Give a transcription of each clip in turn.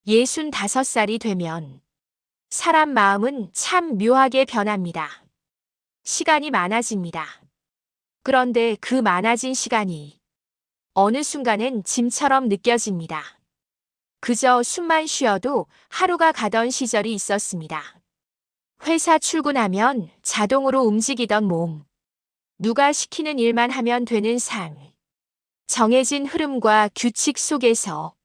65살이 되면 사람 마음은 참 묘하게 변합니다. 시간이 많아집니다. 그런데 그 많아진 시간이 어느 순간엔 짐처럼 느껴집니다. 그저 숨만 쉬어도 하루가 가던 시절이 있었습니다. 회사 출근하면 자동으로 움직이던 몸, 누가 시키는 일만 하면 되는 삶, 정해진 흐름과 규칙 속에서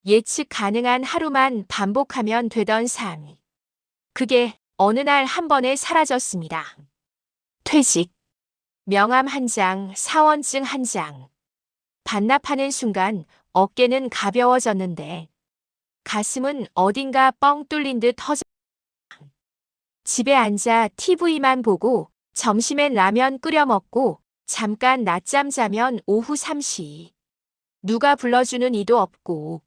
예측 가능한 하루만 반복하면 되던 삶. 그게 어느 날 한 번에 사라졌습니다. 퇴직, 명함 한 장, 사원증 한 장. 반납하는 순간 어깨는 가벼워졌는데 가슴은 어딘가 뻥 뚫린 듯 허전. 집에 앉아 TV만 보고 점심엔 라면 끓여 먹고 잠깐 낮잠 자면 오후 3시. 누가 불러주는 이도 없고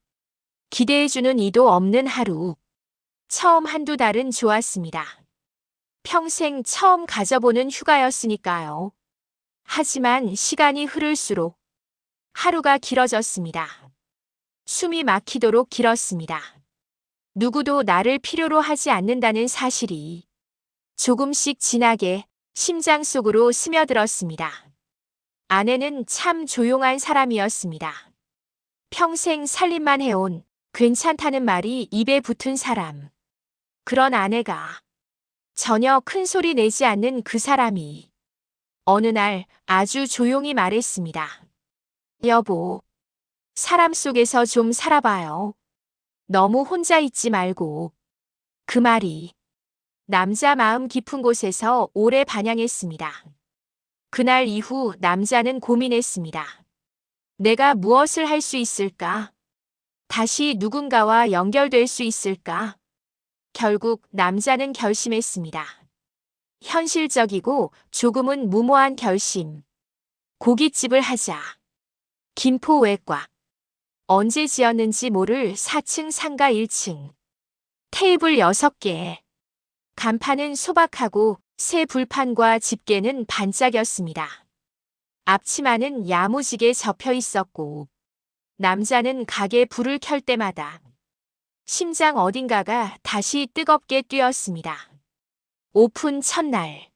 기대해주는 이도 없는 하루. 처음 한두 달은 좋았습니다. 평생 처음 가져보는 휴가였으니까요. 하지만 시간이 흐를수록 하루가 길어졌습니다. 숨이 막히도록 길었습니다. 누구도 나를 필요로 하지 않는다는 사실이 조금씩 진하게 심장 속으로 스며들었습니다. 아내는 참 조용한 사람이었습니다. 평생 살림만 해온 괜찮다는 말이 입에 붙은 사람. 그런 아내가 전혀 큰 소리 내지 않는 그 사람이 어느 날 아주 조용히 말했습니다. 여보, 사람 속에서 좀 살아봐요. 너무 혼자 있지 말고. 그 말이 남자 마음 깊은 곳에서 오래 반영했습니다. 그날 이후 남자는 고민했습니다. 내가 무엇을 할 수 있을까? 다시 누군가와 연결될 수 있을까? 결국 남자는 결심했습니다. 현실적이고 조금은 무모한 결심. 고깃집을 하자. 김포 외과. 언제 지었는지 모를 4층 상가 1층. 테이블 6개. 간판은 소박하고 새 불판과 집게는 반짝였습니다. 앞치마는 야무지게 접혀 있었고 남자는 가게 불을 켤 때마다 심장 어딘가가 다시 뜨겁게 뛰었습니다. 오픈 첫날.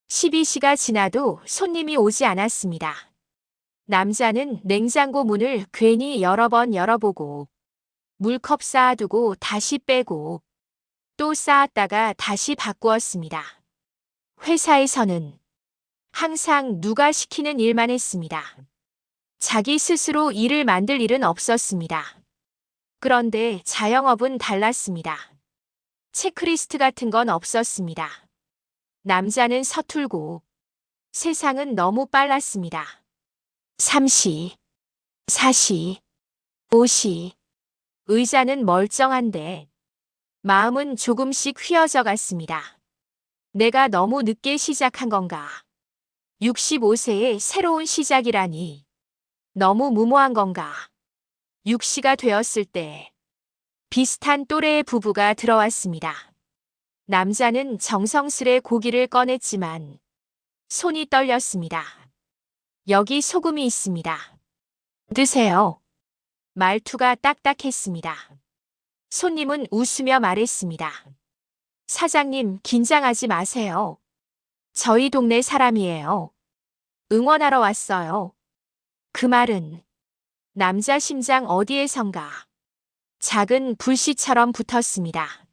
12시가 지나도 손님이 오지 않았습니다. 남자는 냉장고 문을 괜히 여러 번 열어보고 물컵 쌓아두고 다시 빼고 또 쌓았다가 다시 바꾸었습니다. 회사에서는 항상 누가 시키는 일만 했습니다. 자기 스스로 일을 만들 일은 없었습니다. 그런데 자영업은 달랐습니다. 체크리스트 같은 건 없었습니다. 남자는 서툴고 세상은 너무 빨랐습니다. 3시, 4시, 5시. 의자는 멀쩡한데 마음은 조금씩 휘어져 갔습니다. 내가 너무 늦게 시작한 건가? 65세의 새로운 시작이라니. 너무 무모한 건가? 6시가 되었을 때 비슷한 또래의 부부가 들어왔습니다. 남자는 정성스레 고기를 꺼냈지만 손이 떨렸습니다. 여기 소금이 있습니다. 드세요. 말투가 딱딱했습니다. 손님은 웃으며 말했습니다. 사장님, 긴장하지 마세요. 저희 동네 사람이에요. 응원하러 왔어요. 그 말은 남자 심장 어디에선가 작은 불씨처럼 붙었습니다.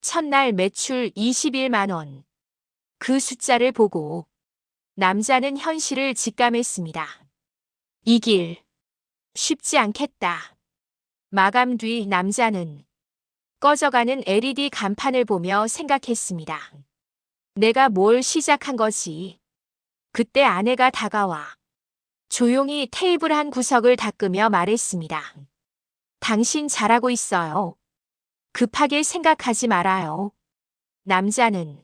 첫날 매출 21만 원. 그 숫자를 보고 남자는 현실을 직감했습니다. 이 길 쉽지 않겠다. 마감 뒤 남자는 꺼져가는 LED 간판을 보며 생각했습니다. 내가 뭘 시작한 거지? 그때 아내가 다가와 조용히 테이블 한 구석을 닦으며 말했습니다. 당신 잘하고 있어요. 급하게 생각하지 말아요. 남자는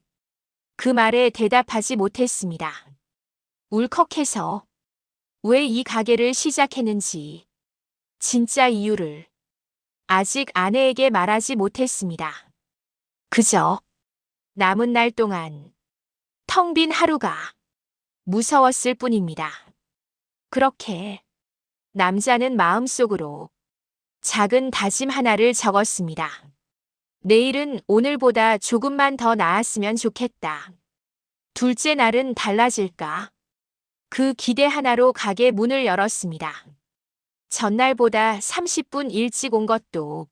그 말에 대답하지 못했습니다. 울컥해서 왜 이 가게를 시작했는지 진짜 이유를 아직 아내에게 말하지 못했습니다. 그저 남은 날 동안 텅 빈 하루가 무서웠을 뿐입니다. 그렇게 남자는 마음속으로 작은 다짐 하나를 적었습니다. 내일은 오늘보다 조금만 더 나았으면 좋겠다. 둘째 날은 달라질까? 그 기대 하나로 가게 문을 열었습니다. 전날보다 30분 일찍 온 것도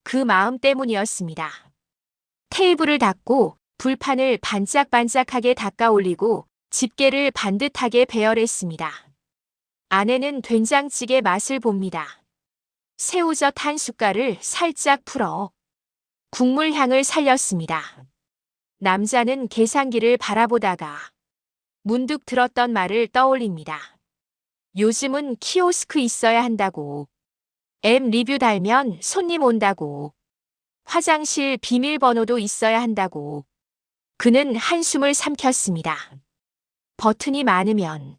그 마음 때문이었습니다. 테이블을 닦고 불판을 반짝반짝하게 닦아 올리고 집게를 반듯하게 배열했습니다. 아내는 된장찌개 맛을 봅니다. 새우젓 한 숟갈을 살짝 풀어 국물 향을 살렸습니다. 남자는 계산기를 바라보다가 문득 들었던 말을 떠올립니다. 요즘은 키오스크 있어야 한다고. 앱 리뷰 달면 손님 온다고. 화장실 비밀번호도 있어야 한다고. 그는 한숨을 삼켰습니다. 버튼이 많으면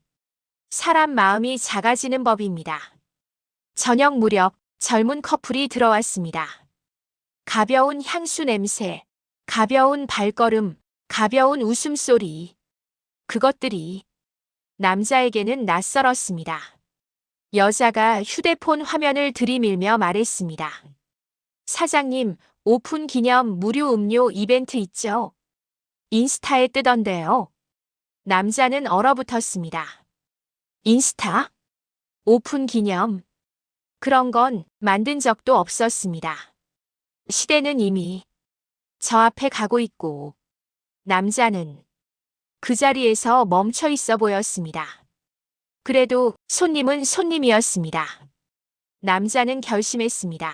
사람 마음이 작아지는 법입니다. 저녁 무렵 젊은 커플이 들어왔습니다. 가벼운 향수 냄새, 가벼운 발걸음, 가벼운 웃음소리. 그것들이 남자에게는 낯설었습니다. 여자가 휴대폰 화면을 들이밀며 말했습니다. 사장님, 오픈 기념 무료 음료 이벤트 있죠? 인스타에 뜨던데요. 남자는 얼어붙었습니다. 인스타? 오픈 기념. 그런 건 만든 적도 없었습니다. 시대는 이미 저 앞에 가고 있고 남자는 그 자리에서 멈춰 있어 보였습니다. 그래도 손님은 손님이었습니다. 남자는 결심했습니다.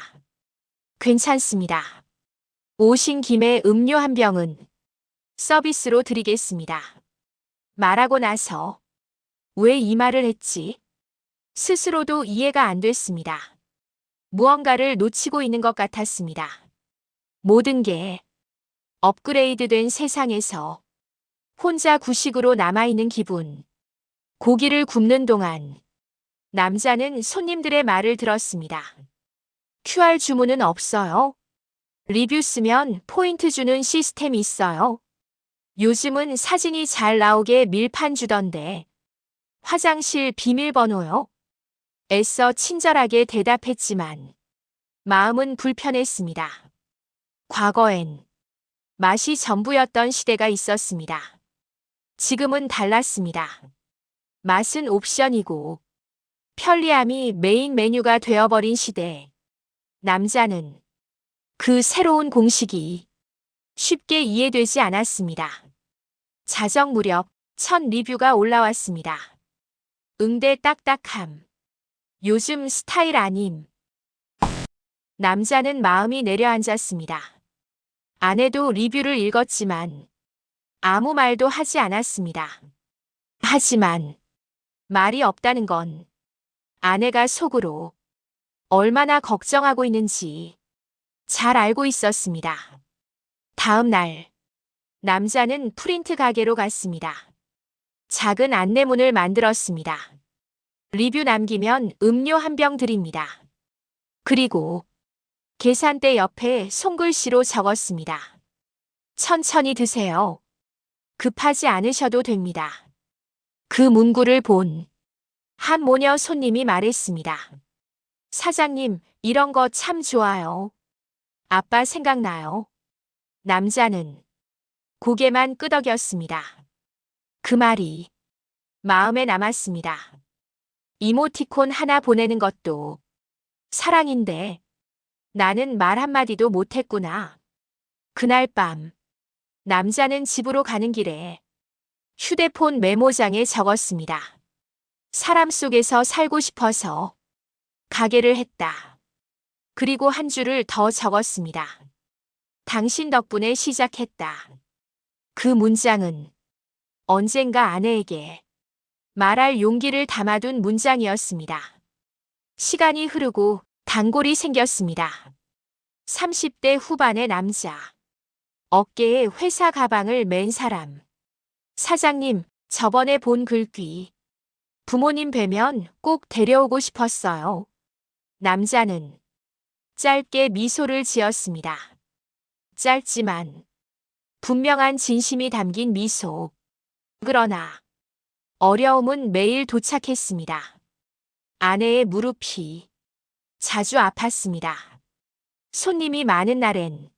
괜찮습니다. 오신 김에 음료 한 병은 서비스로 드리겠습니다. 말하고 나서 왜 이 말을 했지? 스스로도 이해가 안 됐습니다. 무언가를 놓치고 있는 것 같았습니다. 모든 게 업그레이드된 세상에서 혼자 구식으로 남아있는 기분. 고기를 굽는 동안 남자는 손님들의 말을 들었습니다. QR 주문은 없어요. 리뷰 쓰면 포인트 주는 시스템 있어요. 요즘은 사진이 잘 나오게 밀판 주던데. 화장실 비밀번호요? 애써 친절하게 대답했지만 마음은 불편했습니다. 과거엔 맛이 전부였던 시대가 있었습니다. 지금은 달랐습니다. 맛은 옵션이고 편리함이 메인 메뉴가 되어버린 시대. 남자는 그 새로운 공식이 쉽게 이해되지 않았습니다. 자정 무렵 첫 리뷰가 올라왔습니다. 응대 딱딱함. 요즘 스타일 아님. 남자는 마음이 내려앉았습니다. 아내도 리뷰를 읽었지만 아무 말도 하지 않았습니다. 하지만 말이 없다는 건 아내가 속으로 얼마나 걱정하고 있는지 잘 알고 있었습니다. 다음 날 남자는 프린트 가게로 갔습니다. 작은 안내문을 만들었습니다. 리뷰 남기면 음료 한 병 드립니다. 그리고 계산대 옆에 손글씨로 적었습니다. 천천히 드세요. 급하지 않으셔도 됩니다. 그 문구를 본 한 모녀 손님이 말했습니다. 사장님, 이런 거 참 좋아요. 아빠 생각나요. 남자는 고개만 끄덕였습니다. 그 말이 마음에 남았습니다. 이모티콘 하나 보내는 것도 사랑인데 나는 말 한마디도 못했구나. 그날 밤 남자는 집으로 가는 길에 휴대폰 메모장에 적었습니다. 사람 속에서 살고 싶어서 가게를 했다. 그리고 한 줄을 더 적었습니다. 당신 덕분에 시작했다. 그 문장은 언젠가 아내에게 말할 용기를 담아둔 문장이었습니다. 시간이 흐르고 단골이 생겼습니다. 30대 후반의 남자. 어깨에 회사 가방을 맨 사람. 사장님, 저번에 본 글귀. 부모님 뵈면 꼭 데려오고 싶었어요. 남자는 짧게 미소를 지었습니다. 짧지만 분명한 진심이 담긴 미소. 그러나 어려움은 매일 도착했습니다. 아내의 무릎이 자주 아팠습니다. 손님이 많은 날엔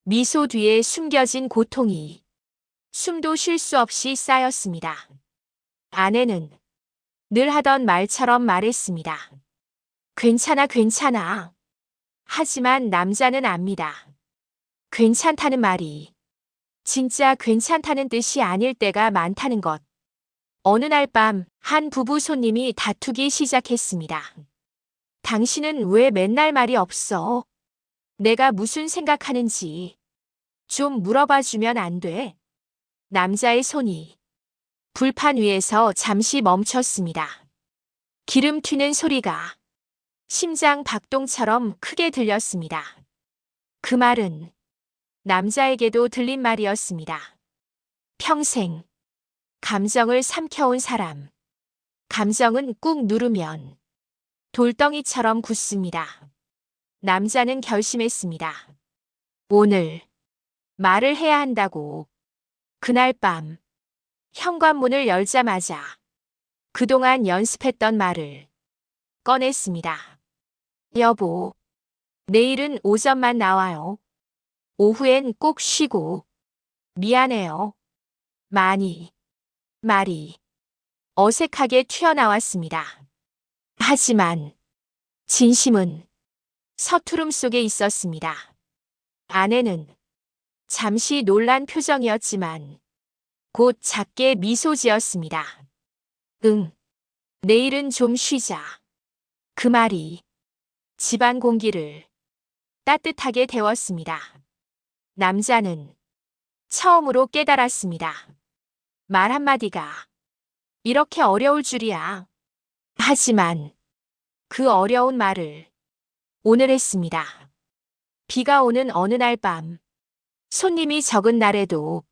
미소 뒤에 숨겨진 고통이 숨도 쉴 수 없이 쌓였습니다. 아내는 늘 하던 말처럼 말했습니다. 괜찮아, 괜찮아. 하지만 남자는 압니다. 괜찮다는 말이 진짜 괜찮다는 뜻이 아닐 때가 많다는 것. 어느 날 밤 한 부부 손님이 다투기 시작했습니다. 당신은 왜 맨날 말이 없어? 내가 무슨 생각하는지 좀 물어봐 주면 안 돼? 남자의 손이 불판 위에서 잠시 멈췄습니다. 기름 튀는 소리가 심장 박동처럼 크게 들렸습니다. 그 말은 남자에게도 들린 말이었습니다. 평생 감정을 삼켜온 사람. 감정은 꾹 누르면 돌덩이처럼 굳습니다. 남자는 결심했습니다. 오늘 말을 해야 한다고. 그날 밤 현관문을 열자마자 그동안 연습했던 말을 꺼냈습니다. 여보, 내일은 오전만 나와요. 오후엔 꼭 쉬고. 미안해요. 말이 어색하게 튀어나왔습니다. 하지만 진심은 서투름 속에 있었습니다. 아내는 잠시 놀란 표정이었지만 곧 작게 미소 지었습니다. 응, 내일은 좀 쉬자. 그 말이 집안 공기를 따뜻하게 데웠습니다. 남자는 처음으로 깨달았습니다. 말 한마디가 이렇게 어려울 줄이야. 하지만 그 어려운 말을 오늘 했습니다. 비가 오는 어느 날 밤, 손님이 적은 날에도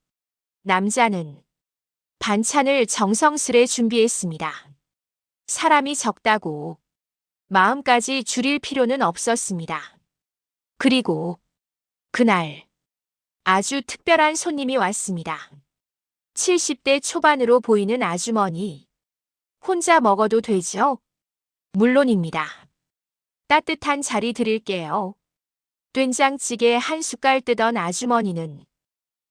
남자는 반찬을 정성스레 준비했습니다. 사람이 적다고 마음까지 줄일 필요는 없었습니다. 그리고 그날 아주 특별한 손님이 왔습니다. 70대 초반으로 보이는 아주머니. 혼자 먹어도 되죠? 물론입니다. 따뜻한 자리 드릴게요. 된장찌개 한 숟갈 뜨던 아주머니는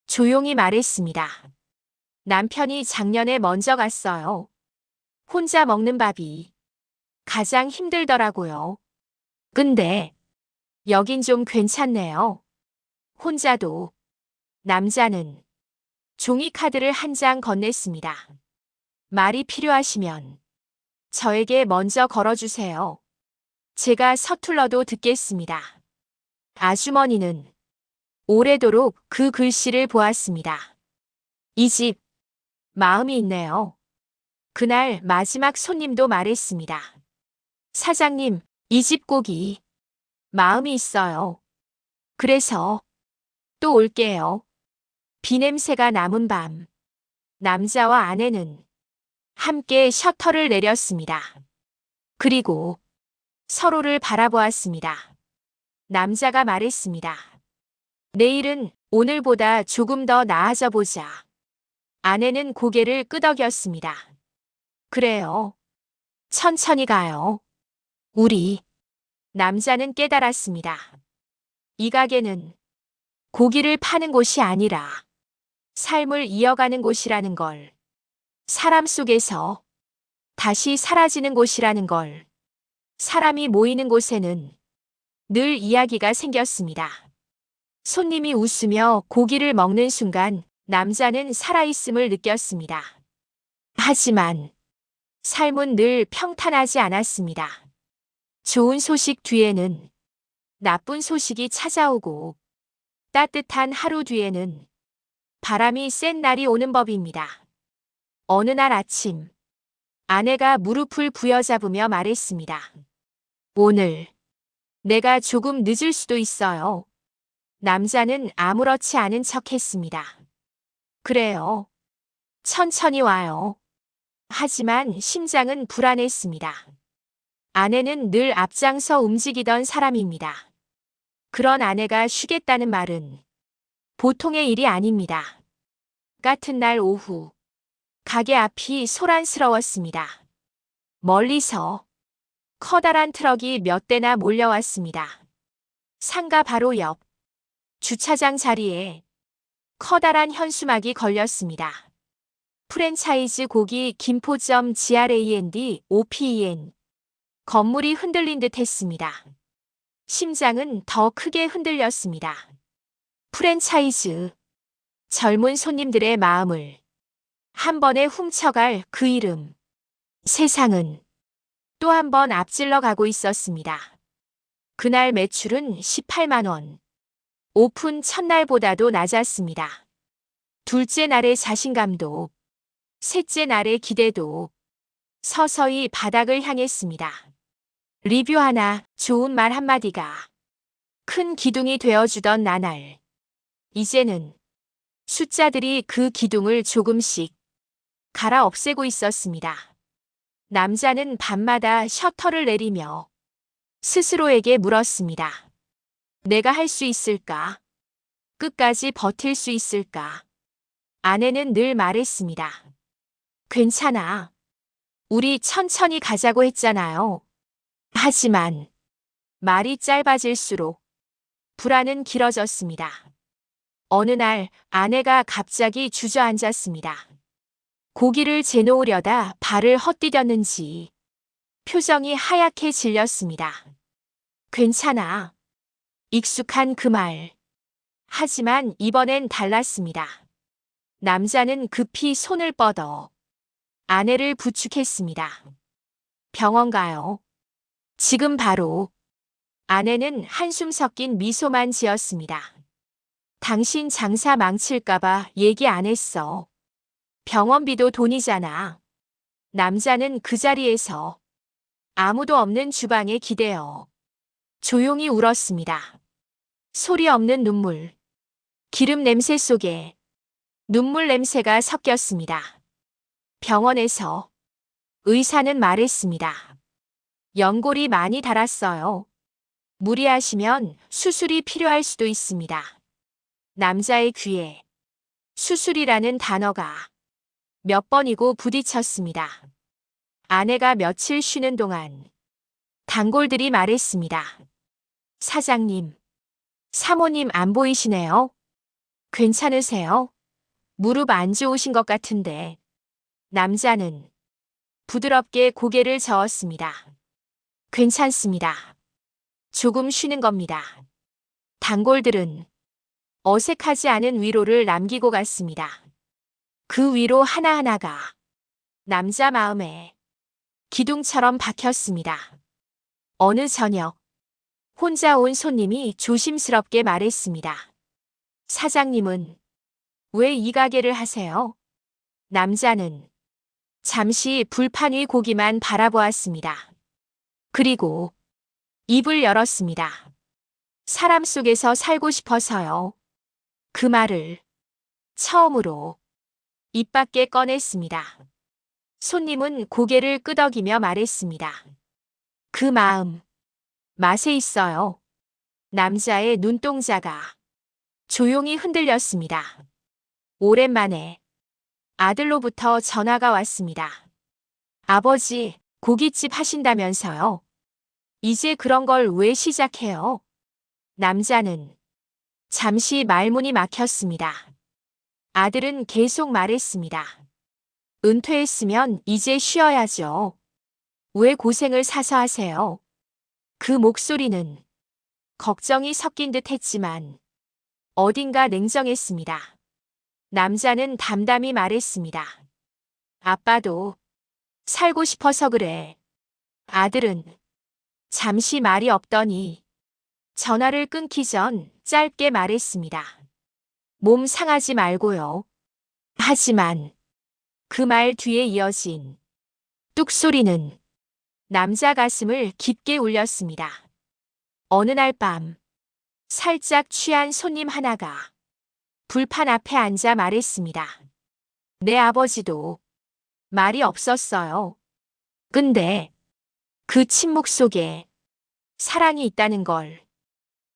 조용히 말했습니다. 남편이 작년에 먼저 갔어요. 혼자 먹는 밥이 가장 힘들더라고요. 근데 여긴 좀 괜찮네요. 혼자도. 남자는 종이카드를 한 장 건넸습니다. 말이 필요하시면 저에게 먼저 걸어주세요. 제가 서툴러도 듣겠습니다. 아주머니는 오래도록 그 글씨를 보았습니다. 이 집, 마음이 있네요. 그날 마지막 손님도 말했습니다. 사장님, 이 집 고기, 마음이 있어요. 그래서 또 올게요. 비냄새가 남은 밤, 남자와 아내는 함께 셔터를 내렸습니다. 그리고 서로를 바라보았습니다. 남자가 말했습니다. 내일은 오늘보다 조금 더 나아져 보자. 아내는 고개를 끄덕였습니다. 그래요. 천천히 가요. 우리. 남자는 깨달았습니다. 이 가게는 고기를 파는 곳이 아니라 삶을 이어가는 곳이라는 걸. 사람 속에서 다시 사라지는 곳이라는 걸. 사람이 모이는 곳에는 늘 이야기가 생겼습니다. 손님이 웃으며 고기를 먹는 순간 남자는 살아있음을 느꼈습니다. 하지만 삶은 늘 평탄하지 않았습니다. 좋은 소식 뒤에는 나쁜 소식이 찾아오고 따뜻한 하루 뒤에는 바람이 센 날이 오는 법입니다. 어느 날 아침, 아내가 무릎을 부여잡으며 말했습니다. 오늘 내가 조금 늦을 수도 있어요. 남자는 아무렇지 않은 척 했습니다. 그래요. 천천히 와요. 하지만 심장은 불안했습니다. 아내는 늘 앞장서 움직이던 사람입니다. 그런 아내가 쉬겠다는 말은 보통의 일이 아닙니다. 같은 날 오후, 가게 앞이 소란스러웠습니다. 멀리서 커다란 트럭이 몇 대나 몰려왔습니다. 상가 바로 옆 주차장 자리에 커다란 현수막이 걸렸습니다. 프랜차이즈 고기 김포점 GRAND OPEN. 건물이 흔들린 듯 했습니다. 심장은 더 크게 흔들렸습니다. 프랜차이즈. 젊은 손님들의 마음을 한 번에 훔쳐갈 그 이름. 세상은 또 한 번 앞질러 가고 있었습니다. 그날 매출은 18만 원. 오픈 첫날보다도 낮았습니다. 둘째 날의 자신감도, 셋째 날의 기대도 서서히 바닥을 향했습니다. 리뷰 하나, 좋은 말 한마디가 큰 기둥이 되어주던 나날. 이제는 숫자들이 그 기둥을 조금씩 갈아 없애고 있었습니다. 남자는 밤마다 셔터를 내리며 스스로에게 물었습니다. 내가 할 수 있을까? 끝까지 버틸 수 있을까? 아내는 늘 말했습니다. 괜찮아. 우리 천천히 가자고 했잖아요. 하지만 말이 짧아질수록 불안은 길어졌습니다. 어느 날 아내가 갑자기 주저앉았습니다. 고기를 재놓으려다 발을 헛디뎠는지 표정이 하얗게 질렸습니다. 괜찮아. 익숙한 그 말. 하지만 이번엔 달랐습니다. 남자는 급히 손을 뻗어 아내를 부축했습니다. 병원 가요. 지금 바로. 아내는 한숨 섞인 미소만 지었습니다. 당신 장사 망칠까봐 얘기 안 했어. 병원비도 돈이잖아. 남자는 그 자리에서 아무도 없는 주방에 기대어 조용히 울었습니다. 소리 없는 눈물. 기름 냄새 속에 눈물 냄새가 섞였습니다. 병원에서 의사는 말했습니다. 연골이 많이 닳았어요. 무리하시면 수술이 필요할 수도 있습니다. 남자의 귀에 수술이라는 단어가 몇 번이고 부딪혔습니다. 아내가 며칠 쉬는 동안 단골들이 말했습니다. 사장님, 사모님 안 보이시네요. 괜찮으세요? 무릎 안 좋으신 것 같은데. 남자는 부드럽게 고개를 저었습니다. 괜찮습니다. 조금 쉬는 겁니다. 단골들은 어색하지 않은 위로를 남기고 갔습니다. 그 위로 하나하나가 남자 마음에 기둥처럼 박혔습니다. 어느 저녁, 혼자 온 손님이 조심스럽게 말했습니다. 사장님은 왜 이 가게를 하세요? 남자는 잠시 불판 위 고기만 바라보았습니다. 그리고 입을 열었습니다. 사람 속에서 살고 싶어서요. 그 말을 처음으로 입 밖에 꺼냈습니다. 손님은 고개를 끄덕이며 말했습니다. 그 마음, 맛에 있어요. 남자의 눈동자가 조용히 흔들렸습니다. 오랜만에 아들로부터 전화가 왔습니다. 아버지, 고깃집 하신다면서요? 이제 그런 걸 왜 시작해요? 남자는 잠시 말문이 막혔습니다. 아들은 계속 말했습니다. 은퇴했으면 이제 쉬어야죠. 왜 고생을 사서 하세요? 그 목소리는 걱정이 섞인 듯 했지만 어딘가 냉정했습니다. 남자는 담담히 말했습니다. 아빠도 살고 싶어서 그래. 아들은 잠시 말이 없더니 전화를 끊기 전 짧게 말했습니다. 몸 상하지 말고요. 하지만 그 말 뒤에 이어진 뚝소리는 남자 가슴을 깊게 울렸습니다. 어느 날 밤, 살짝 취한 손님 하나가 불판 앞에 앉아 말했습니다. 내 아버지도 말이 없었어요. 근데 그 침묵 속에 사랑이 있다는 걸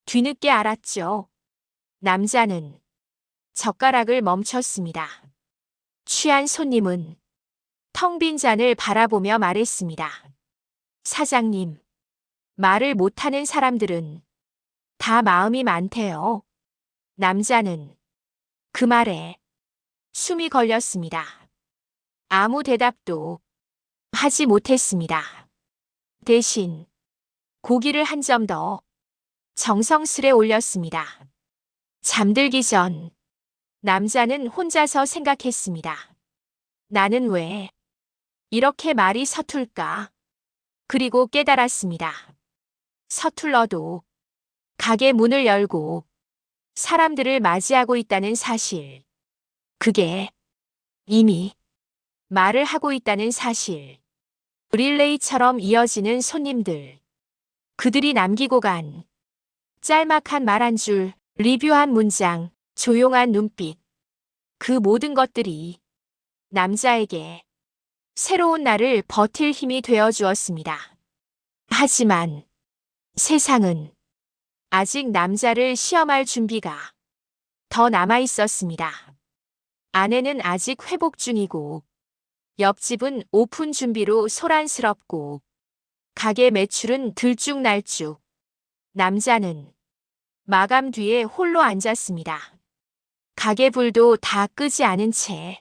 뒤늦게 알았죠. 남자는 젓가락을 멈췄습니다. 취한 손님은 텅 빈 잔을 바라보며 말했습니다. 사장님, 말을 못하는 사람들은 다 마음이 많대요. 남자는 그 말에 숨이 걸렸습니다. 아무 대답도 하지 못했습니다. 대신 고기를 한 점 더 정성스레 올렸습니다. 잠들기 전 남자는 혼자서 생각했습니다. 나는 왜 이렇게 말이 서툴까? 그리고 깨달았습니다. 서툴러도 가게 문을 열고 사람들을 맞이하고 있다는 사실. 그게 이미 말을 하고 있다는 사실. 릴레이처럼 이어지는 손님들. 그들이 남기고 간 짤막한 말 한 줄, 리뷰한 문장, 조용한 눈빛. 그 모든 것들이 남자에게 새로운 날을 버틸 힘이 되어 주었습니다. 하지만 세상은 아직 남자를 시험할 준비가 더 남아 있었습니다. 아내는 아직 회복 중이고 옆집은 오픈 준비로 소란스럽고 가게 매출은 들쭉날쭉. 남자는 마감 뒤에 홀로 앉았습니다. 가게 불도 다 끄지 않은 채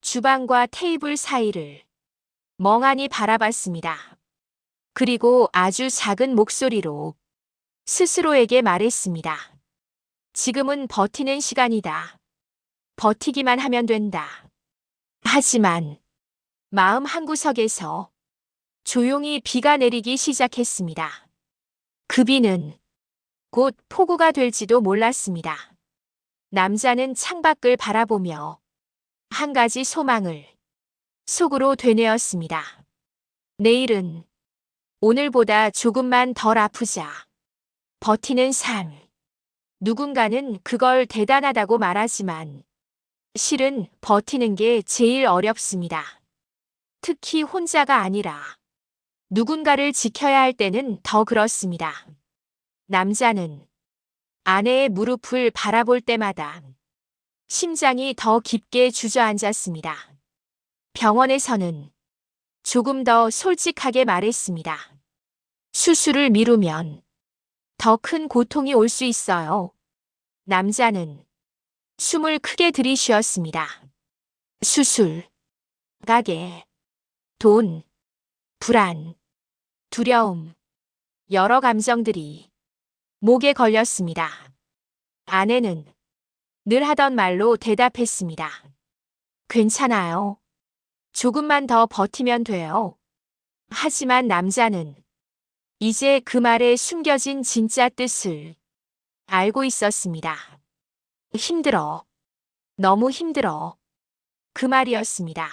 주방과 테이블 사이를 멍하니 바라봤습니다. 그리고 아주 작은 목소리로 스스로에게 말했습니다. 지금은 버티는 시간이다. 버티기만 하면 된다. 하지만 마음 한구석에서 조용히 비가 내리기 시작했습니다. 그 비는 곧 폭우가 될지도 몰랐습니다. 남자는 창밖을 바라보며 한 가지 소망을 속으로 되뇌었습니다. 내일은 오늘보다 조금만 덜 아프자. 버티는 삶. 누군가는 그걸 대단하다고 말하지만 실은 버티는 게 제일 어렵습니다. 특히 혼자가 아니라 누군가를 지켜야 할 때는 더 그렇습니다. 남자는 아내의 무릎을 바라볼 때마다 심장이 더 깊게 주저앉았습니다. 병원에서는 조금 더 솔직하게 말했습니다. 수술을 미루면 더 큰 고통이 올 수 있어요. 남자는 숨을 크게 들이쉬었습니다. 수술, 가게, 돈, 불안, 두려움, 여러 감정들이 목에 걸렸습니다. 아내는 늘 하던 말로 대답했습니다. 괜찮아요. 조금만 더 버티면 돼요. 하지만 남자는 이제 그 말에 숨겨진 진짜 뜻을 알고 있었습니다. 힘들어. 너무 힘들어. 그 말이었습니다.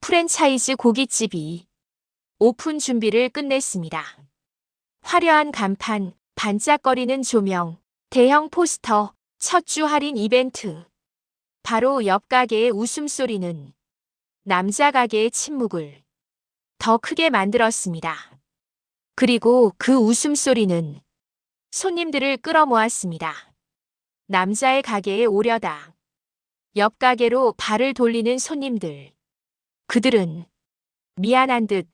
프랜차이즈 고깃집이 오픈 준비를 끝냈습니다. 화려한 간판, 반짝거리는 조명, 대형 포스터, 첫 주 할인 이벤트. 바로 옆 가게의 웃음소리는 남자 가게의 침묵을 더 크게 만들었습니다. 그리고 그 웃음소리는 손님들을 끌어모았습니다. 남자의 가게에 오려다 옆 가게로 발을 돌리는 손님들. 그들은 미안한 듯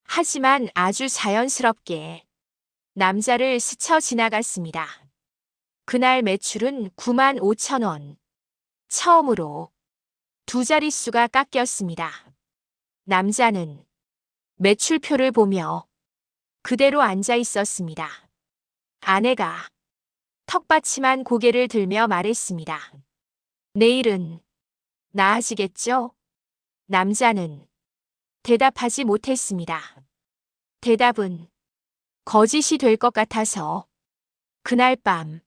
하지만 아주 자연스럽게 남자를 스쳐 지나갔습니다. 그날 매출은 95,000원. 처음으로 두 자릿수가 깎였습니다. 남자는 매출표를 보며 그대로 앉아 있었습니다. 아내가 턱받침한 고개를 들며 말했습니다. 내일은 나아지겠죠? 남자는 대답하지 못했습니다. 대답은 거짓이 될 것 같아서 그날 밤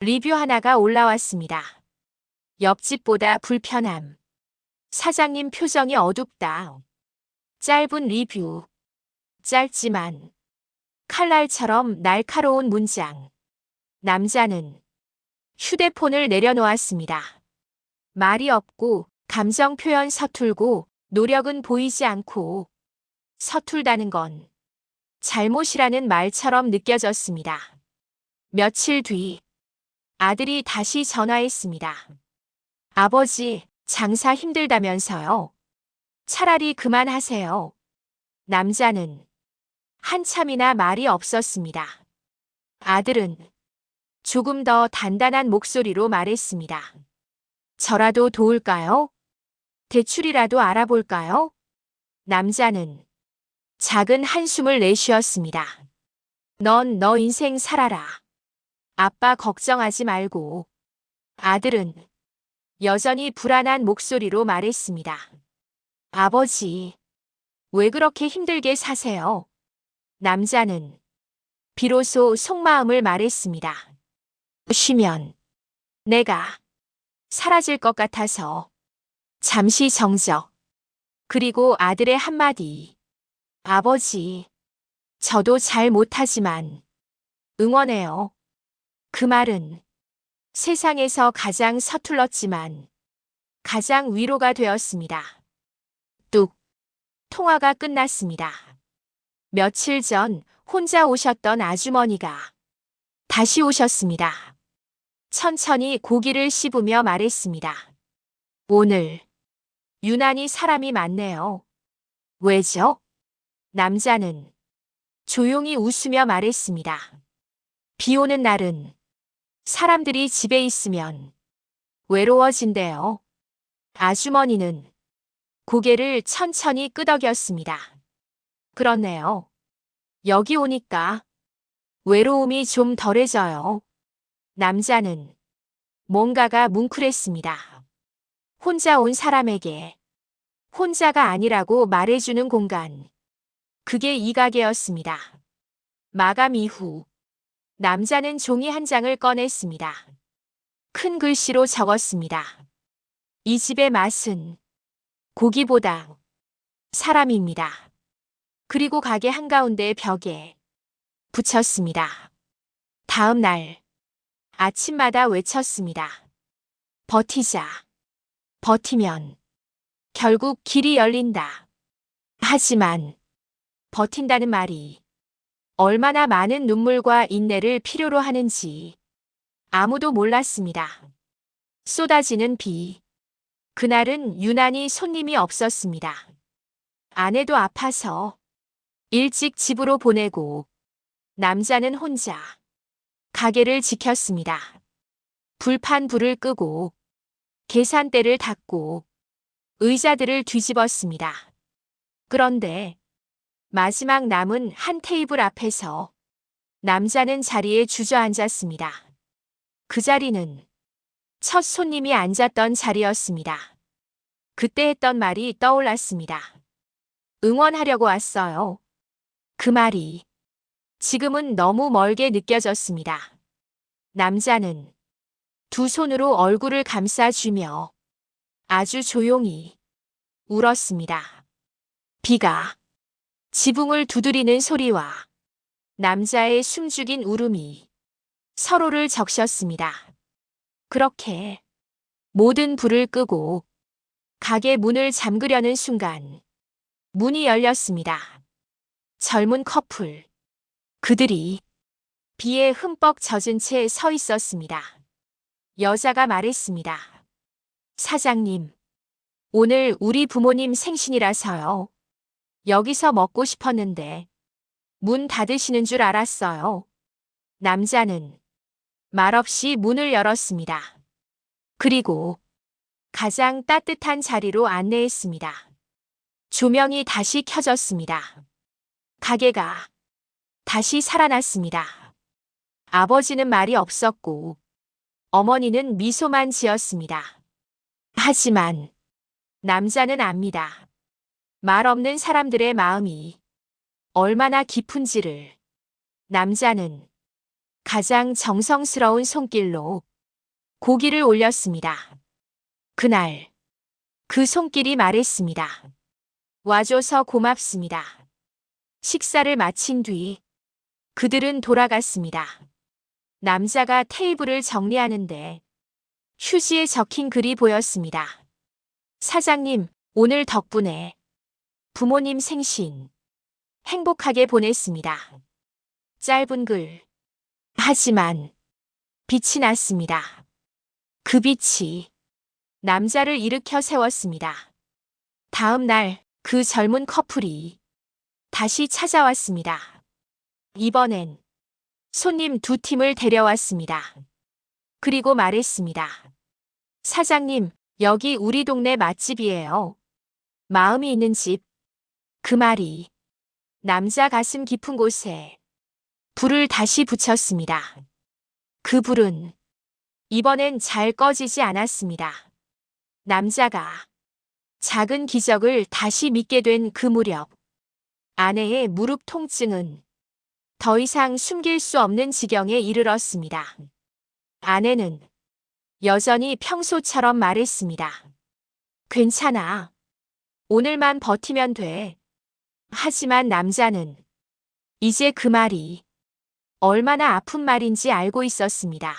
리뷰 하나가 올라왔습니다. 옆집보다 불편함. 사장님 표정이 어둡다. 짧은 리뷰. 짧지만 칼날처럼 날카로운 문장. 남자는 휴대폰을 내려놓았습니다. 말이 없고 감정 표현 서툴고 노력은 보이지 않고 서툴다는 건 잘못이라는 말처럼 느껴졌습니다. 며칠 뒤 아들이 다시 전화했습니다. 아버지, 장사 힘들다면서요. 차라리 그만하세요. 남자는 한참이나 말이 없었습니다. 아들은 조금 더 단단한 목소리로 말했습니다. 저라도 도울까요? 대출이라도 알아볼까요? 남자는 작은 한숨을 내쉬었습니다. 넌 너 인생 살아라. 아빠 걱정하지 말고. 아들은 여전히 불안한 목소리로 말했습니다. 아버지, 왜 그렇게 힘들게 사세요? 남자는 비로소 속마음을 말했습니다. 쉬면 내가 사라질 것 같아서. 잠시 정적. 그리고 아들의 한마디. 아버지, 저도 잘 못하지만 응원해요. 그 말은 세상에서 가장 서툴렀지만 가장 위로가 되었습니다. 뚝. 통화가 끝났습니다. 며칠 전 혼자 오셨던 아주머니가 다시 오셨습니다. 천천히 고기를 씹으며 말했습니다. 오늘 유난히 사람이 많네요. 왜죠? 남자는 조용히 웃으며 말했습니다. 비 오는 날은 사람들이 집에 있으면 외로워진대요. 아주머니는 고개를 천천히 끄덕였습니다. 그렇네요. 여기 오니까 외로움이 좀 덜해져요. 남자는 뭔가가 뭉클했습니다. 혼자 온 사람에게 혼자가 아니라고 말해주는 공간. 그게 이 가게였습니다. 마감 이후 남자는 종이 한 장을 꺼냈습니다. 큰 글씨로 적었습니다. 이 집의 맛은 고기보다 사람입니다. 그리고 가게 한가운데 벽에 붙였습니다. 다음 날 아침마다 외쳤습니다. 버티자. 버티면 결국 길이 열린다. 하지만 버틴다는 말이 얼마나 많은 눈물과 인내를 필요로 하는지 아무도 몰랐습니다. 쏟아지는 비. 그날은 유난히 손님이 없었습니다. 아내도 아파서 일찍 집으로 보내고 남자는 혼자 가게를 지켰습니다. 불판 불을 끄고 계산대를 닫고 의자들을 뒤집었습니다. 그런데 마지막 남은 한 테이블 앞에서 남자는 자리에 주저앉았습니다. 그 자리는 첫 손님이 앉았던 자리였습니다. 그때 했던 말이 떠올랐습니다. 응원하려고 왔어요. 그 말이 지금은 너무 멀게 느껴졌습니다. 남자는 두 손으로 얼굴을 감싸주며 아주 조용히 울었습니다. 비가 지붕을 두드리는 소리와 남자의 숨죽인 울음이 서로를 적셨습니다. 그렇게 모든 불을 끄고 가게 문을 잠그려는 순간 문이 열렸습니다. 젊은 커플. 그들이 비에 흠뻑 젖은 채 서 있었습니다. 여자가 말했습니다. 사장님, 오늘 우리 부모님 생신이라서요. 여기서 먹고 싶었는데 문 닫으시는 줄 알았어요. 남자는 말없이 문을 열었습니다. 그리고 가장 따뜻한 자리로 안내했습니다. 조명이 다시 켜졌습니다. 가게가 다시 살아났습니다. 아버지는 말이 없었고 어머니는 미소만 지었습니다. 하지만 남자는 압니다. 말 없는 사람들의 마음이 얼마나 깊은지를. 남자는 가장 정성스러운 손길로 고기를 올렸습니다. 그날 그 손길이 말했습니다. 와줘서 고맙습니다. 식사를 마친 뒤 그들은 돌아갔습니다. 남자가 테이블을 정리하는데 휴지에 적힌 글이 보였습니다. 사장님, 오늘 덕분에 부모님 생신 행복하게 보냈습니다. 짧은 글. 하지만 빛이 났습니다. 그 빛이 남자를 일으켜 세웠습니다. 다음 날 그 젊은 커플이 다시 찾아왔습니다. 이번엔 손님 두 팀을 데려왔습니다. 그리고 말했습니다. 사장님, 여기 우리 동네 맛집이에요. 마음이 있는 집. 그 말이 남자 가슴 깊은 곳에 불을 다시 붙였습니다. 그 불은 이번엔 잘 꺼지지 않았습니다. 남자가 작은 기적을 다시 믿게 된 그 무렵, 아내의 무릎 통증은 더 이상 숨길 수 없는 지경에 이르렀습니다. 아내는 여전히 평소처럼 말했습니다. 괜찮아. 오늘만 버티면 돼. 하지만 남자는 이제 그 말이 얼마나 아픈 말인지 알고 있었습니다.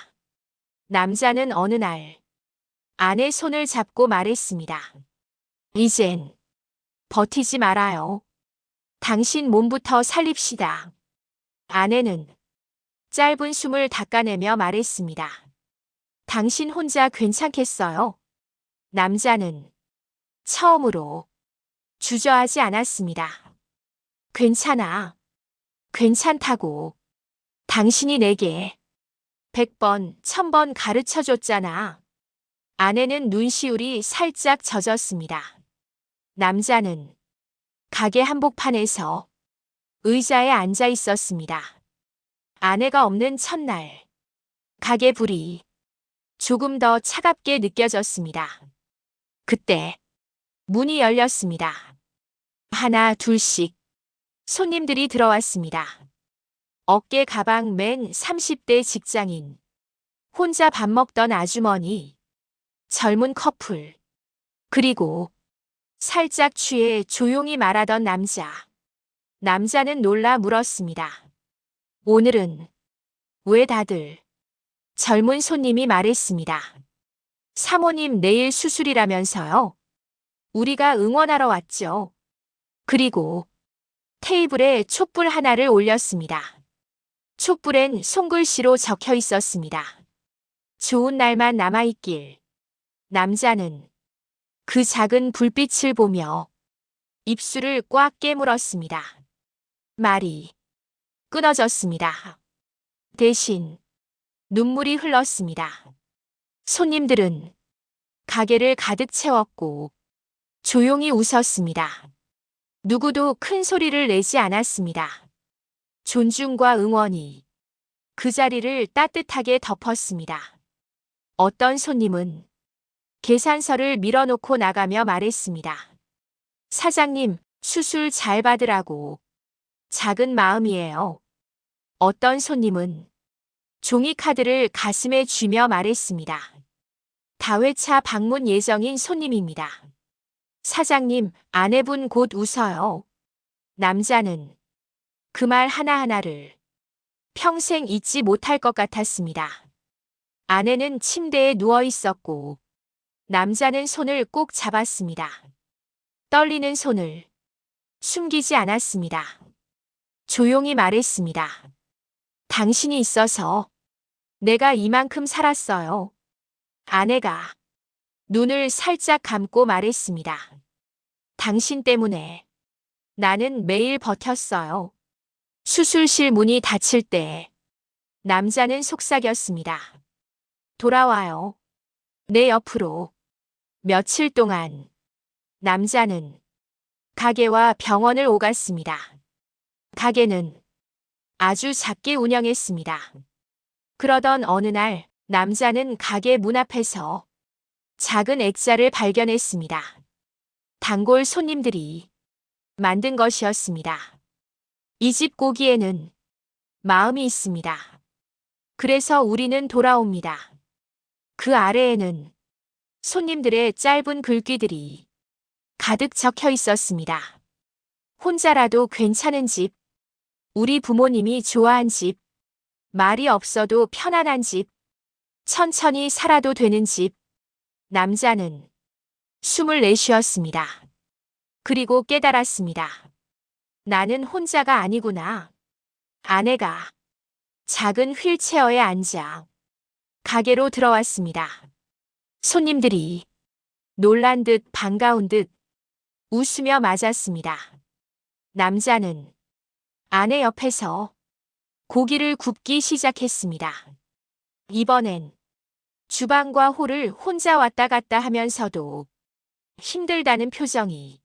남자는 어느 날 아내 손을 잡고 말했습니다. 이젠 버티지 말아요. 당신 몸부터 살립시다. 아내는 짧은 숨을 닦아내며 말했습니다. 당신 혼자 괜찮겠어요? 남자는 처음으로 주저하지 않았습니다. 괜찮아. 괜찮다고. 당신이 내게 100번, 1000번 가르쳐줬잖아. 아내는 눈시울이 살짝 젖었습니다. 남자는 가게 한복판에서 의자에 앉아 있었습니다. 아내가 없는 첫날, 가게 불이 조금 더 차갑게 느껴졌습니다. 그때 문이 열렸습니다. 하나, 둘씩 손님들이 들어왔습니다. 어깨 가방 맨 30대 직장인, 혼자 밥 먹던 아주머니, 젊은 커플, 그리고 살짝 취해 조용히 말하던 남자. 남자는 놀라 물었습니다. 오늘은 왜 다들? 젊은 손님이 말했습니다. 사모님 내일 수술이라면서요? 우리가 응원하러 왔죠. 그리고 테이블에 촛불 하나를 올렸습니다. 촛불엔 손글씨로 적혀 있었습니다. 좋은 날만 남아있길. 남자는 그 작은 불빛을 보며 입술을 꽉 깨물었습니다. 말이 끊어졌습니다. 대신 눈물이 흘렀습니다. 손님들은 가게를 가득 채웠고 조용히 웃었습니다. 누구도 큰 소리를 내지 않았습니다. 존중과 응원이 그 자리를 따뜻하게 덮었습니다. 어떤 손님은 계산서를 밀어놓고 나가며 말했습니다. 사장님, 수술 잘 받으라고. 작은 마음이에요. 어떤 손님은 종이카드를 가슴에 쥐며 말했습니다. 다회차 방문 예정인 손님입니다. 사장님, 아내분 곧 웃어요. 남자는 그 말 하나하나를 평생 잊지 못할 것 같았습니다. 아내는 침대에 누워 있었고 남자는 손을 꼭 잡았습니다. 떨리는 손을 숨기지 않았습니다. 조용히 말했습니다. 당신이 있어서 내가 이만큼 살았어요. 아내가 눈을 살짝 감고 말했습니다. 당신 때문에 나는 매일 버텼어요. 수술실 문이 닫힐 때 남자는 속삭였습니다. 돌아와요. 내 옆으로. 며칠 동안 남자는 가게와 병원을 오갔습니다. 가게는 아주 작게 운영했습니다. 그러던 어느 날 남자는 가게 문 앞에서 작은 액자를 발견했습니다. 단골 손님들이 만든 것이었습니다. 이 집 고기에는 마음이 있습니다. 그래서 우리는 돌아옵니다. 그 아래에는 손님들의 짧은 글귀들이 가득 적혀 있었습니다. 혼자라도 괜찮은 집, 우리 부모님이 좋아한 집, 말이 없어도 편안한 집, 천천히 살아도 되는 집. 남자는 숨을 내쉬었습니다. 그리고 깨달았습니다. 나는 혼자가 아니구나. 아내가 작은 휠체어에 앉아 가게로 들어왔습니다. 손님들이 놀란 듯 반가운 듯 웃으며 맞았습니다. 남자는 아내 옆에서 고기를 굽기 시작했습니다. 이번엔 주방과 홀을 혼자 왔다 갔다 하면서도 힘들다는 표정이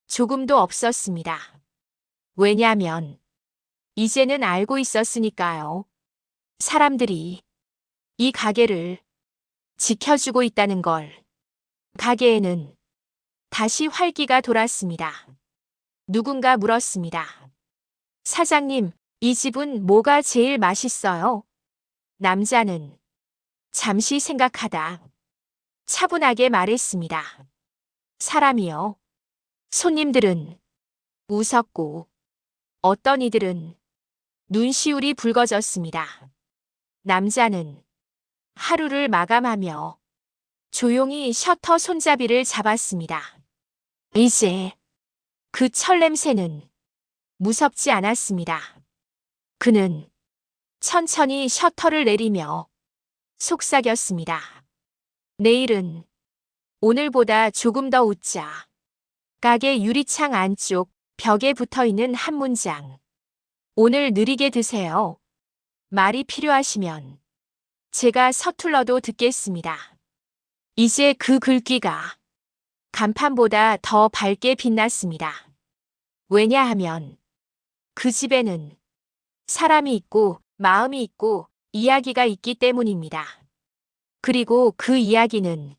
조금도 없었습니다. 왜냐면 이제는 알고 있었으니까요. 사람들이 이 가게를 지켜주고 있다는 걸. 가게에는 다시 활기가 돌았습니다. 누군가 물었습니다. 사장님, 이 집은 뭐가 제일 맛있어요? 남자는 잠시 생각하다 차분하게 말했습니다. 사람이요. 손님들은 웃었고 어떤 이들은 눈시울이 붉어졌습니다. 남자는 하루를 마감하며 조용히 셔터 손잡이를 잡았습니다. 이제 그 철 냄새는 무섭지 않았습니다. 그는 천천히 셔터를 내리며 속삭였습니다. 내일은 오늘보다 조금 더 웃자. 가게 유리창 안쪽 벽에 붙어있는 한 문장. 오늘 느리게 드세요. 말이 필요하시면 제가 서툴러도 듣겠습니다. 이제 그 글귀가 간판보다 더 밝게 빛났습니다. 왜냐하면 그 집에는 사람이 있고 마음이 있고 이야기가 있기 때문입니다. 그리고 그 이야기는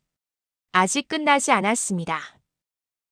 아직 끝나지 않았습니다.